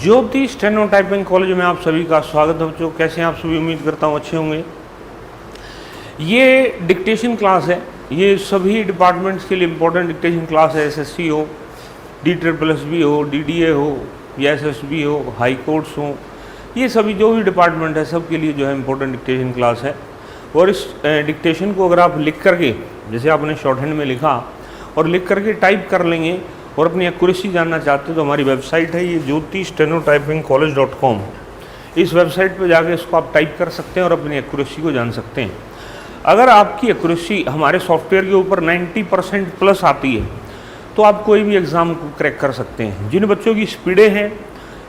ज्योति steno typing college में आप सभी का स्वागत है बच्चों। कैसे हैं आप सभी? उम्मीद करता हूँ अच्छे होंगे। ये डिक्टेशन क्लास है, ये सभी डिपार्टमेंट्स के लिए इम्पोर्टेंट डिक्टेशन क्लास है। एसएससी हो, DSSB हो, DDA हो या SSB हो, हाई कोर्ट्स हो, ये सभी जो भी डिपार्टमेंट है सब के लिए जो है इम्पोर्टेंट डिक्टेशन क्लास है। और इस डिक्टेशन को अगर आप लिख करके, जैसे आपने शॉर्ट हैंड में लिखा और लिख करके टाइप कर लेंगे और अपनी एक्यूरेसी जानना चाहते हो तो हमारी वेबसाइट है ये jyotistenotipingcollege.com। इस वेबसाइट पर जाके इसको आप टाइप कर सकते हैं और अपनी एक्यूरेसी को जान सकते हैं। अगर आपकी एक्यूरेसी हमारे सॉफ्टवेयर के ऊपर 90% प्लस आती है तो आप कोई भी एग्ज़ाम को क्रैक कर सकते हैं। जिन बच्चों की स्पीडें हैं,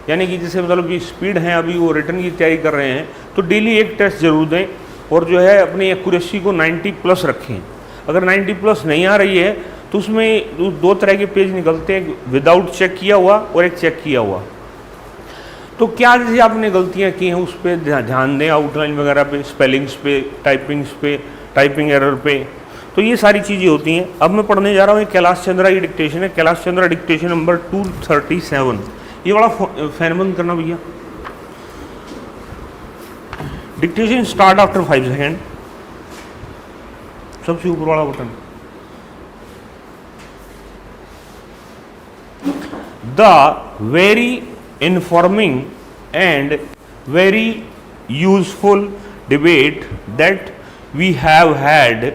यानी कि जैसे मतलब कि स्पीड है, अभी वो रिटर्न की तैयारी कर रहे हैं, तो डेली एक टेस्ट जरूर दें और जो है अपनी एक्यूरेसी को 90 प्लस रखें। अगर 90 प्लस नहीं आ रही है तो उसमें दो तरह के पेज निकलते हैं, विदाउट चेक किया हुआ और एक चेक किया हुआ। तो क्या जैसे आपने गलतियां की हैं उस पर ध्यान दें, आउटलाइन वगैरह पे, स्पेलिंग्स पे, टाइपिंग एरर पे, तो ये सारी चीज़ें होती हैं। अब मैं पढ़ने जा रहा हूँ कैलाश चंद्रा की डिक्टेशन है, कैलाश चंद्रा डिक्टेशन नंबर 237। ये बड़ा फैन बंद करना भैया। Dictation start after 5 second. सबसे ऊपर वाला button. The very informing and very useful debate that we have had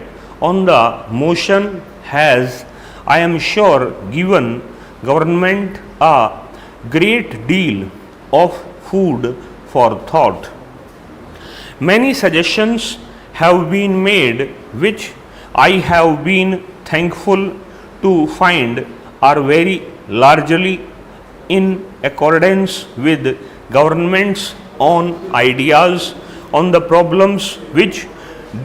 on the motion has, I am sure, given government a great deal of food for thought. Many suggestions have been made which I have been thankful to find are very largely in accordance with government's own ideas on the problems which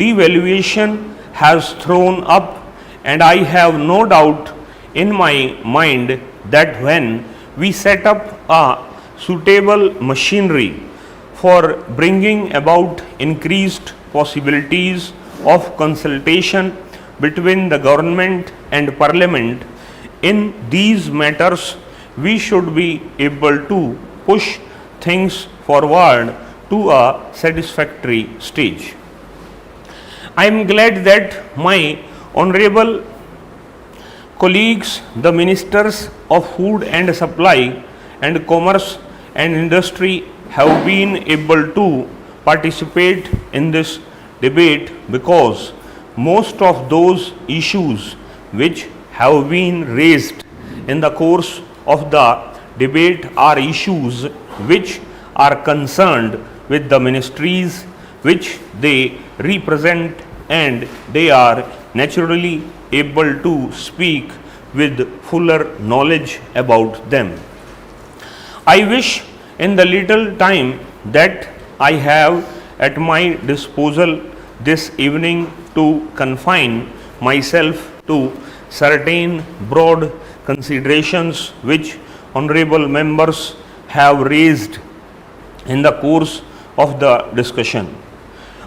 devaluation has thrown up, and I have no doubt in my mind that when we set up a suitable machinery for bringing about increased possibilities of consultation between the government and parliament in these matters, we should be able to push things forward to a satisfactory stage. I am glad that my honorable colleagues, the ministers of food and supply and commerce and industry, have been able to participate in this debate, because most of those issues which have been raised in the course of the debate are issues which are concerned with the ministries which they represent, and they are naturally able to speak with fuller knowledge about them. I wish in the little time that I have at my disposal this evening to confine myself to certain broad considerations which honorable members have raised in the course of the discussion.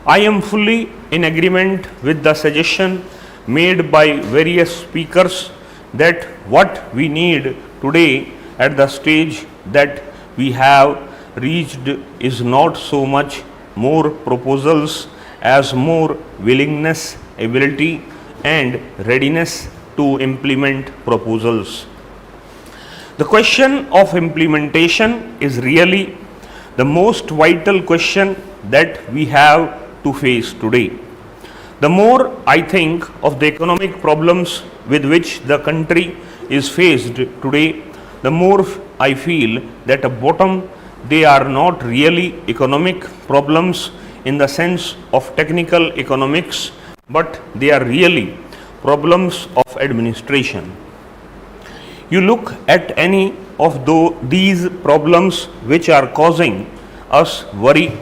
I am fully in agreement with the suggestion made by various speakers that what we need today at the stage that we have reached is not so much more proposals as more willingness, ability and readiness to implement proposals. The question of implementation is really the most vital question that we have to face today. The more I think of the economic problems with which the country is faced today, the more I feel that at bottom they are not really economic problems in the sense of technical economics, but they are really problems of administration. You look at any of these problems which are causing us worry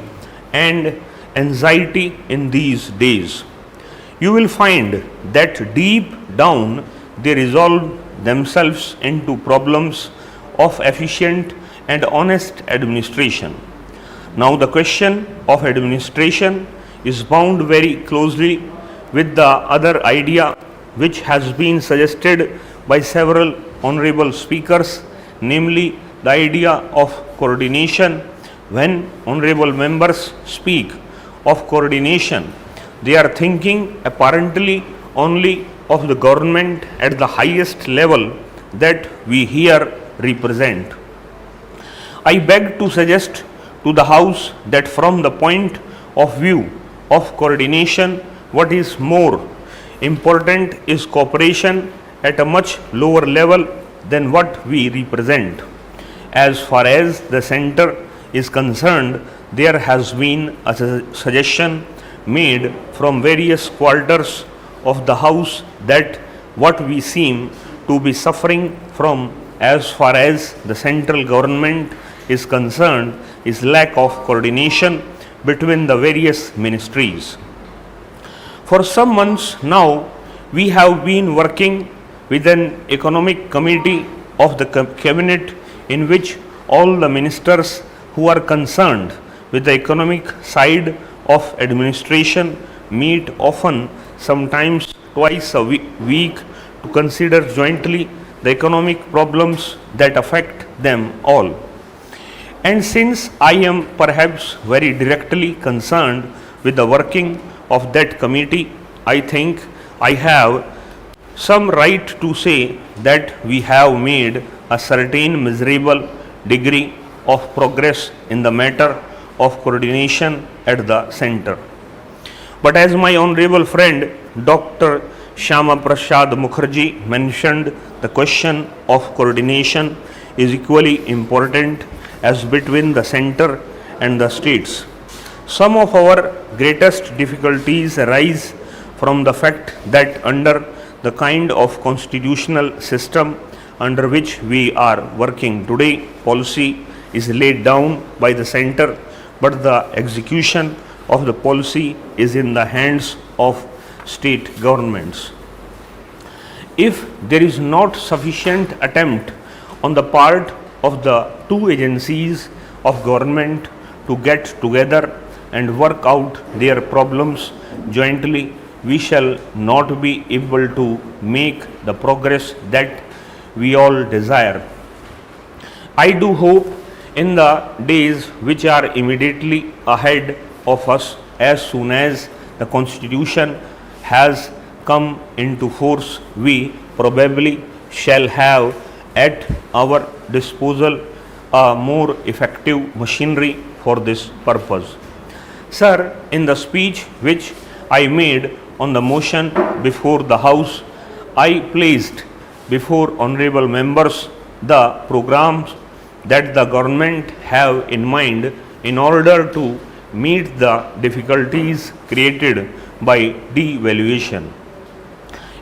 and anxiety in these days. You will find that deep down they resolve themselves into problems of efficient and honest administration. Now the question of administration is bound very closely with the other idea which has been suggested by several honorable speakers, namely the idea of coordination. When honorable members speak of coordination, they are thinking apparently only of the government at the highest level that we here represent. I beg to suggest to the House that from the point of view of coordination, what is more important is cooperation at a much lower level than what we represent. As far as the center is concerned, there has been a suggestion made from various quarters of the House that what we seem to be suffering from as far as the central government is concerned is lack of coordination between the various ministries. For some months now, we have been working with an economic committee of the cabinet in which all the ministers who are concerned with the economic side of administration meet often, sometimes twice a week, to consider jointly the economic problems that affect them all. And since I am perhaps very directly concerned with the working of that committee, I think I have some right to say that we have made a certain miserable degree of progress in the matter of coordination at the center. But as my honorable friend Dr. Shyama Prasad Mukherjee mentioned, the question of coordination is equally important as between the center and the states. Some of our greatest difficulties arise from the fact that under the kind of constitutional system under which we are working today, policy is laid down by the center, but the execution of the policy is in the hands of state governments. If there is not sufficient attempt on the part of the two agencies of government to get together and work out their problems jointly, we shall not be able to make the progress that we all desire. I do hope in the days which are immediately ahead of us, as soon as the Constitution has come into force, we probably shall have at our disposal a more effective machinery for this purpose. Sir, in the speech which I made on the motion before the House, I placed before honorable members the programs that the government have in mind in order to meet the difficulties created by devaluation.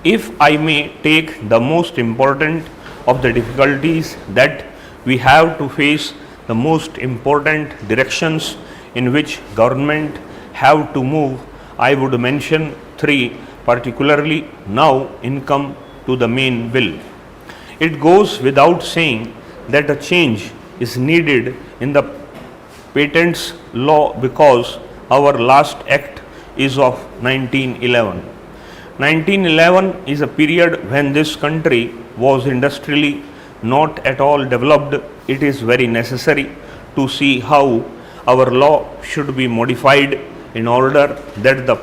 If I may take the most important of the difficulties that we have to face, the most important directions in which government have to move, I would mention three particularly now income to the main bill. It goes without saying that a change is needed in the patents law because our last act is of 1911. 1911 is a period when this country was industrially not at all developed. It is very necessary to see how our law should be modified in order that the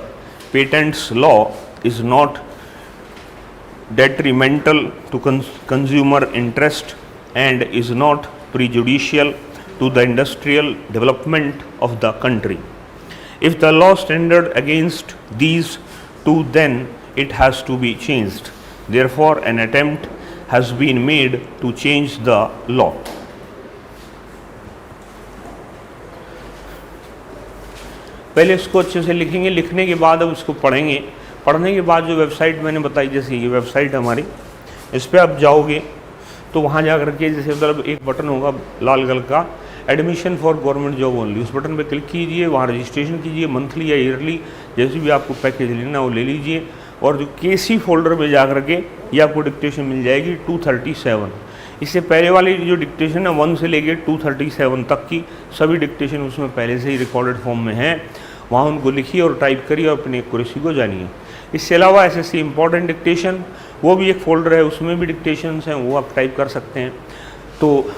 patents law is not detrimental to consumer interest and is not prejudicial to the industrial development of the country. If the law standard against these two, then it has to be changed. Therefore, an attempt has been made to change the law. पहले इसको अच्छे से लिखेंगे, लिखने के बाद अब इसको पढ़ेंगे, पढ़ने के बाद जो वेबसाइट मैंने बताई, जैसे ये वेबसाइट हमारी, इस पर आप जाओगे तो वहाँ जा कर के जैसे मतलब एक बटन होगा लाल कलर का, admission for government job only, उस बटन पे क्लिक कीजिए, वहाँ रजिस्ट्रेशन कीजिए, मंथली या ईयरली जैसे भी आपको पैकेज लेना वो ले लीजिए, और जो केसी फोल्डर में जा कर के ये आपको डिक्टेशन मिल जाएगी 237। इससे पहले वाली जो डिक्टेशन है 1 से लेके 237 तक की सभी डिक्टेशन उसमें पहले से ही रिकॉर्डेड फॉर्म में है, वहाँ उनको लिखिए और टाइप करिए और अपनी एक्यूरेसी को जानिए। इसके अलावा एसएससी इम्पॉर्टेंट डिक्टेशन वो भी एक फ़ोल्डर है, उसमें भी डिक्टेशंस हैं, वो आप टाइप कर सकते हैं। तो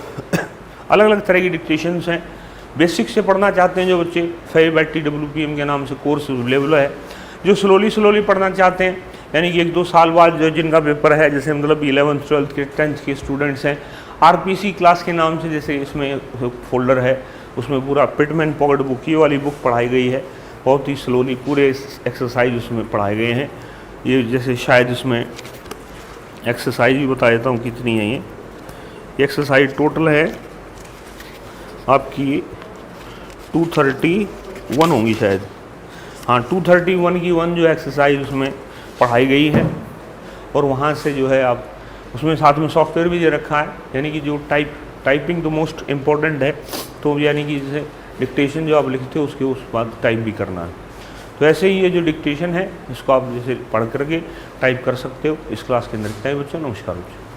अलग अलग तरह की डिक्टेशंस हैं। बेसिक से पढ़ना चाहते हैं जो बच्चे, FABTWPM के नाम से कोर्स अवेलेबल है। जो स्लोली पढ़ना चाहते हैं, यानी कि 1-2 साल बाद जो जिनका पेपर है, जैसे मतलब 11th 12th के 10th के स्टूडेंट्स हैं, RPC क्लास के नाम से जैसे इसमें फोल्डर है, उसमें पूरा पिटमैन पॉकेट बुक, ये वाली बुक पढ़ाई गई है। बहुत ही स्लोली पूरे एक्सरसाइज उसमें पढ़ाए गए हैं। ये जैसे शायद इसमें एक्सरसाइज भी बता देता हूँ कितनी है। ये एक्सरसाइज टोटल है आपकी 231 होंगी शायद, हाँ 231 की 1 जो एक्सरसाइज उसमें पढ़ाई गई है। और वहाँ से जो है आप उसमें साथ में सॉफ्टवेयर भी दे रखा है, यानी कि जो टाइपिंग तो मोस्ट इम्पॉर्टेंट है, तो यानी कि जैसे डिक्टेशन जो आप लिखते हो उसके उस बाद टाइप भी करना है। तो ऐसे ही ये जो डिक्टेशन है इसको आप जैसे पढ़ करके टाइप कर सकते हो। इस क्लास के अंदर इतना ही बच्चों, नमस्कार बच्चों।